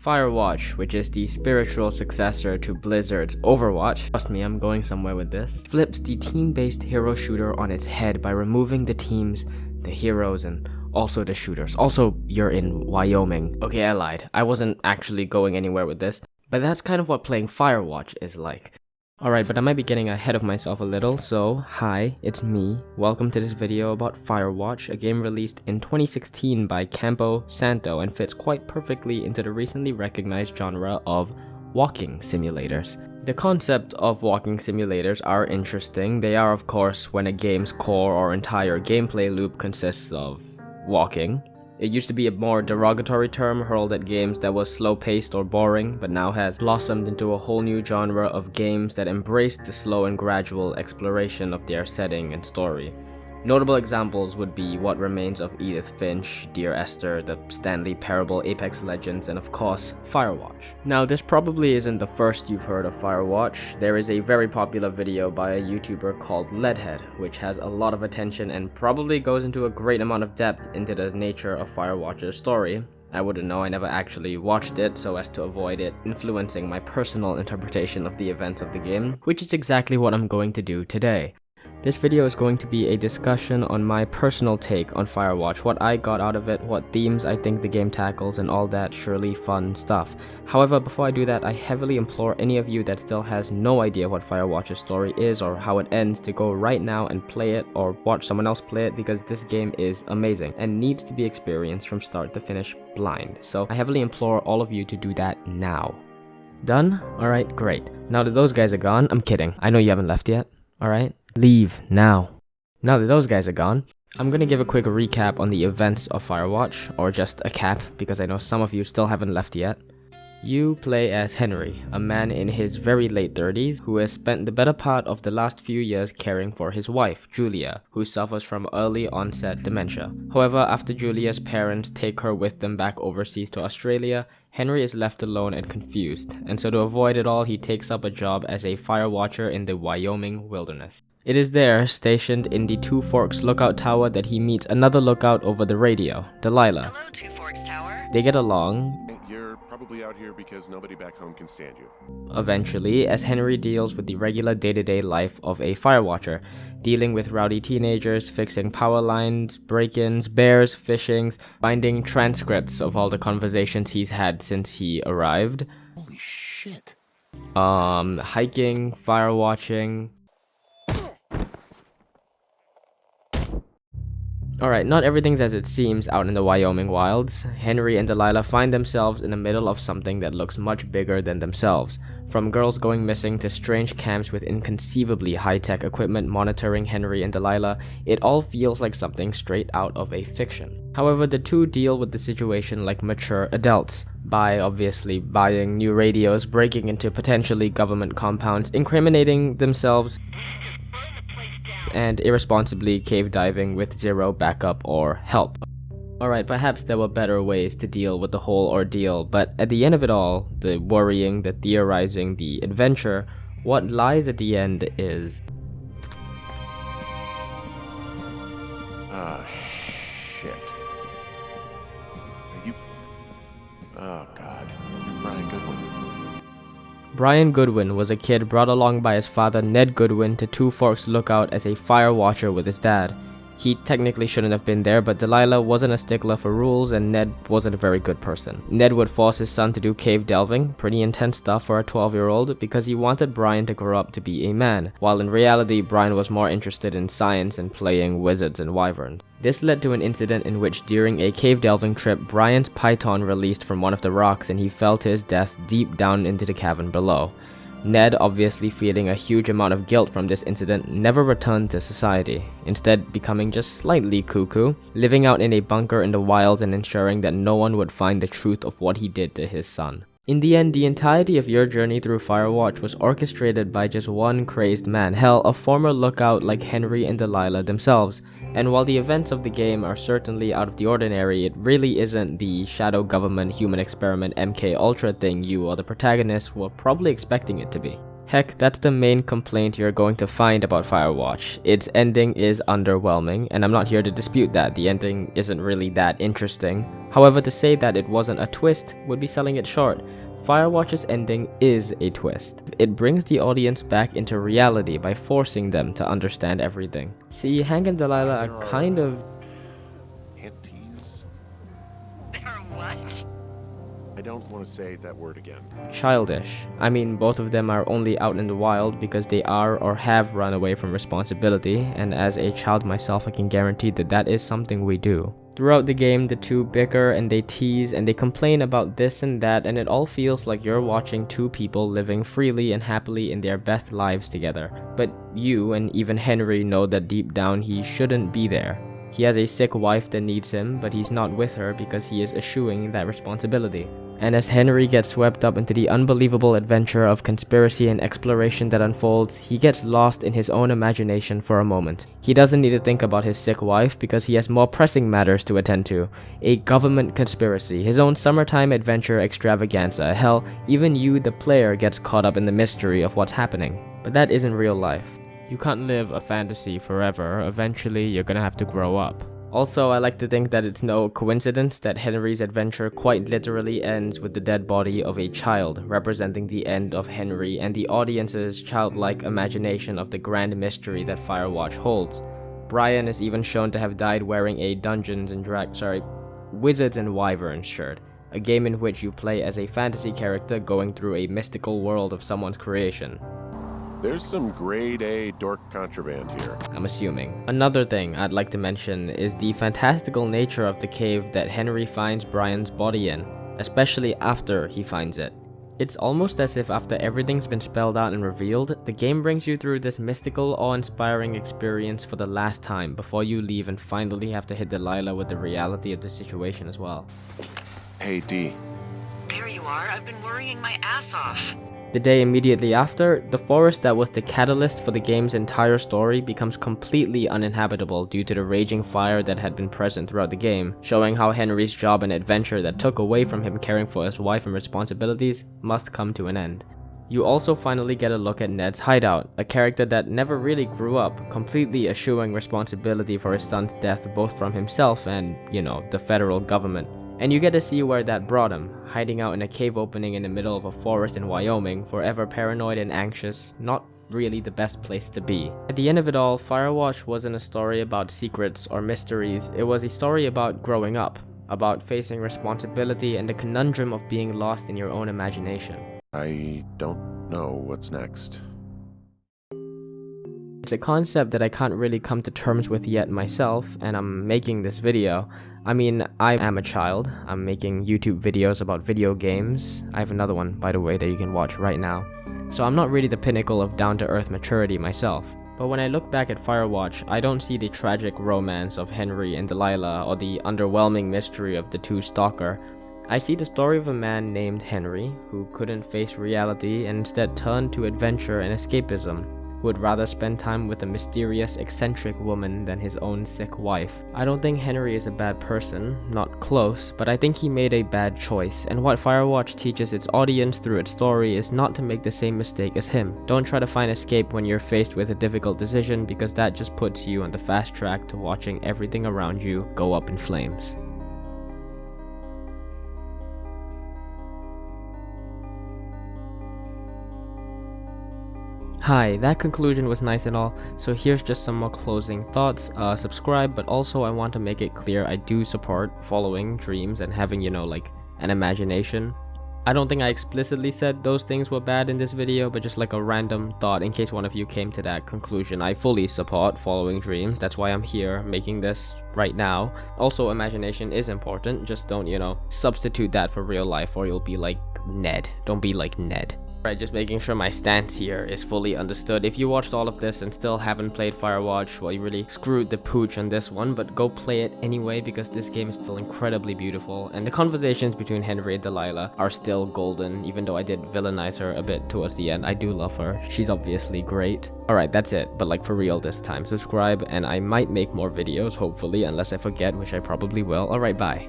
Firewatch, which is the spiritual successor to Blizzard's Overwatch, trust me, I'm going somewhere with this, flips the team-based hero shooter on its head by removing the teams, the heroes, and also the shooters. Also, you're in Wyoming. Okay, I lied. I wasn't actually going anywhere with this, but that's kind of what playing Firewatch is like. Alright, but I might be getting ahead of myself a little, so hi, it's me. Welcome to this video about Firewatch, a game released in 2016 by Campo Santo and fits quite perfectly into the recently recognized genre of walking simulators. The concept of walking simulators are interesting. They are, of course, when a game's core or entire gameplay loop consists of walking. It used to be a more derogatory term hurled at games that was slow-paced or boring, but now has blossomed into a whole new genre of games that embrace the slow and gradual exploration of their setting and story. Notable examples would be What Remains of Edith Finch, Dear Esther, the Stanley Parable, Apex Legends, and of course, Firewatch. Now, this probably isn't the first you've heard of Firewatch. There is a very popular video by a YouTuber called Leadhead, which has a lot of attention and probably goes into a great amount of depth into the nature of Firewatch's story. I wouldn't know, I never actually watched it so as to avoid it influencing my personal interpretation of the events of the game, which is exactly what I'm going to do today. This video is going to be a discussion on my personal take on Firewatch, what I got out of it, what themes I think the game tackles, and all that surely fun stuff. However, before I do that, I heavily implore any of you that still has no idea what Firewatch's story is or how it ends to go right now and play it or watch someone else play it, because this game is amazing and needs to be experienced from start to finish blind. So I heavily implore all of you to do that now. Done? Alright, great. Now that those guys are gone, I'm kidding. I know you haven't left yet. Alright? Leave now. Now that those guys are gone, I'm gonna give a quick recap on the events of Firewatch, or just a cap, because I know some of you still haven't left yet. You play as Henry, a man in his very late 30s who has spent the better part of the last few years caring for his wife, Julia, who suffers from early onset dementia. However, after Julia's parents take her with them back overseas to Australia, Henry is left alone and confused, and so to avoid it all, he takes up a job as a fire watcher in the Wyoming wilderness. It is there, stationed in the Two Forks lookout tower, that he meets another lookout over the radio, Delilah. Hello, Two Forks Tower. They get along. You're probably out here because nobody back home can stand you. Eventually, as Henry deals with the regular day-to-day life of a fire watcher, dealing with rowdy teenagers, fixing power lines, break-ins, bears, fishings, finding transcripts of all the conversations he's had since he arrived. Holy shit. Hiking, fire watching. Alright, not everything's as it seems out in the Wyoming wilds. Henry and Delilah find themselves in the middle of something that looks much bigger than themselves. From girls going missing to strange camps with inconceivably high-tech equipment monitoring Henry and Delilah, it all feels like something straight out of a fiction. However, the two deal with the situation like mature adults, by obviously buying new radios, breaking into potentially government compounds, incriminating themselves, and irresponsibly cave diving with zero backup or help. Alright, perhaps there were better ways to deal with the whole ordeal, but at the end of it all, the worrying, the theorizing, the adventure, what lies at the end is... Ah, shit. Are you... Oh, God. You're Brian Goodwin. Brian Goodwin was a kid brought along by his father Ned Goodwin to Two Forks Lookout as a fire watcher with his dad. He technically shouldn't have been there, but Delilah wasn't a stickler for rules and Ned wasn't a very good person. Ned would force his son to do cave delving, pretty intense stuff for a 12-year-old, because he wanted Brian to grow up to be a man, while in reality Brian was more interested in science and playing wizards and wyverns. This led to an incident in which during a cave delving trip, Brian's python released from one of the rocks and he fell to his death deep down into the cavern below. Ned, obviously feeling a huge amount of guilt from this incident, never returned to society, instead becoming just slightly cuckoo, living out in a bunker in the wild and ensuring that no one would find the truth of what he did to his son. In the end, the entirety of your journey through Firewatch was orchestrated by just one crazed man, hell, a former lookout like Henry and Delilah themselves. And while the events of the game are certainly out of the ordinary, it really isn't the shadow government human experiment MK Ultra thing you or the protagonist were probably expecting it to be. Heck, that's the main complaint you're going to find about Firewatch. Its ending is underwhelming, and I'm not here to dispute that. The ending isn't really that interesting. However, to say that it wasn't a twist would be selling it short. Firewatch's ending is a twist. It brings the audience back into reality by forcing them to understand everything. See, Hank and Delilah are kind of... Panties? They're what? I don't want to say that word again. childish. I mean, both of them are only out in the wild because they are or have run away from responsibility, and as a child myself, I can guarantee that that is something we do. Throughout the game, the two bicker and they tease and they complain about this and that, and it all feels like you're watching two people living freely and happily in their best lives together. But you and even Henry know that deep down he shouldn't be there. He has a sick wife that needs him, but he's not with her because he is eschewing that responsibility. And as Henry gets swept up into the unbelievable adventure of conspiracy and exploration that unfolds, he gets lost in his own imagination for a moment. He doesn't need to think about his sick wife because he has more pressing matters to attend to. A government conspiracy, his own summertime adventure extravaganza. Hell, even you, the player, gets caught up in the mystery of what's happening. But that isn't real life. You can't live a fantasy forever. Eventually, you're gonna have to grow up. Also, I like to think that it's no coincidence that Henry's adventure quite literally ends with the dead body of a child, representing the end of Henry and the audience's childlike imagination of the grand mystery that Firewatch holds. Brian is even shown to have died wearing a Wizards and Wyverns shirt, a game in which you play as a fantasy character going through a mystical world of someone's creation. There's some grade A dork contraband here. I'm assuming. Another thing I'd like to mention is the fantastical nature of the cave that Henry finds Brian's body in, especially after he finds it. It's almost as if after everything's been spelled out and revealed, the game brings you through this mystical, awe-inspiring experience for the last time before you leave and finally have to hit Delilah with the reality of the situation as well. Hey, D. There you are. I've been worrying my ass off. The day immediately after, the forest that was the catalyst for the game's entire story becomes completely uninhabitable due to the raging fire that had been present throughout the game, showing how Henry's job and adventure that took away from him caring for his wife and responsibilities must come to an end. You also finally get a look at Ned's hideout, a character that never really grew up, completely eschewing responsibility for his son's death both from himself and, the federal government. And you get to see where that brought him, hiding out in a cave opening in the middle of a forest in Wyoming, forever paranoid and anxious, not really the best place to be. At the end of it all, Firewatch wasn't a story about secrets or mysteries, it was a story about growing up, about facing responsibility and the conundrum of being lost in your own imagination. I don't know what's next. It's a concept that I can't really come to terms with yet myself, and I'm making this video. I mean, I am a child. I'm making YouTube videos about video games. I have another one, by the way, that you can watch right now. So I'm not really the pinnacle of down-to-earth maturity myself. But when I look back at Firewatch, I don't see the tragic romance of Henry and Delilah or the underwhelming mystery of the two stalker. I see the story of a man named Henry who couldn't face reality and instead turned to adventure and escapism, who would rather spend time with a mysterious, eccentric woman than his own sick wife. I don't think Henry is a bad person, not close, but I think he made a bad choice, and what Firewatch teaches its audience through its story is not to make the same mistake as him. Don't try to find escape when you're faced with a difficult decision, because that just puts you on the fast track to watching everything around you go up in flames. Hi, that conclusion was nice and all, so here's just some more closing thoughts. Subscribe, but also I want to make it clear I do support following dreams and having, an imagination. I don't think I explicitly said those things were bad in this video, but just like a random thought in case one of you came to that conclusion. I fully support following dreams, that's why I'm here making this right now. Also, imagination is important, just don't, substitute that for real life or you'll be like Ned. Don't be like Ned. Right, just making sure my stance here is fully understood. If you watched all of this and still haven't played Firewatch, well, you really screwed the pooch on this one, but go play it anyway because this game is still incredibly beautiful, and the conversations between Henry and Delilah are still golden, even though I did villainize her a bit towards the end. I do love her. She's obviously great. Alright, that's it, but for real this time. Subscribe, and I might make more videos, hopefully, unless I forget, which I probably will. Alright, bye.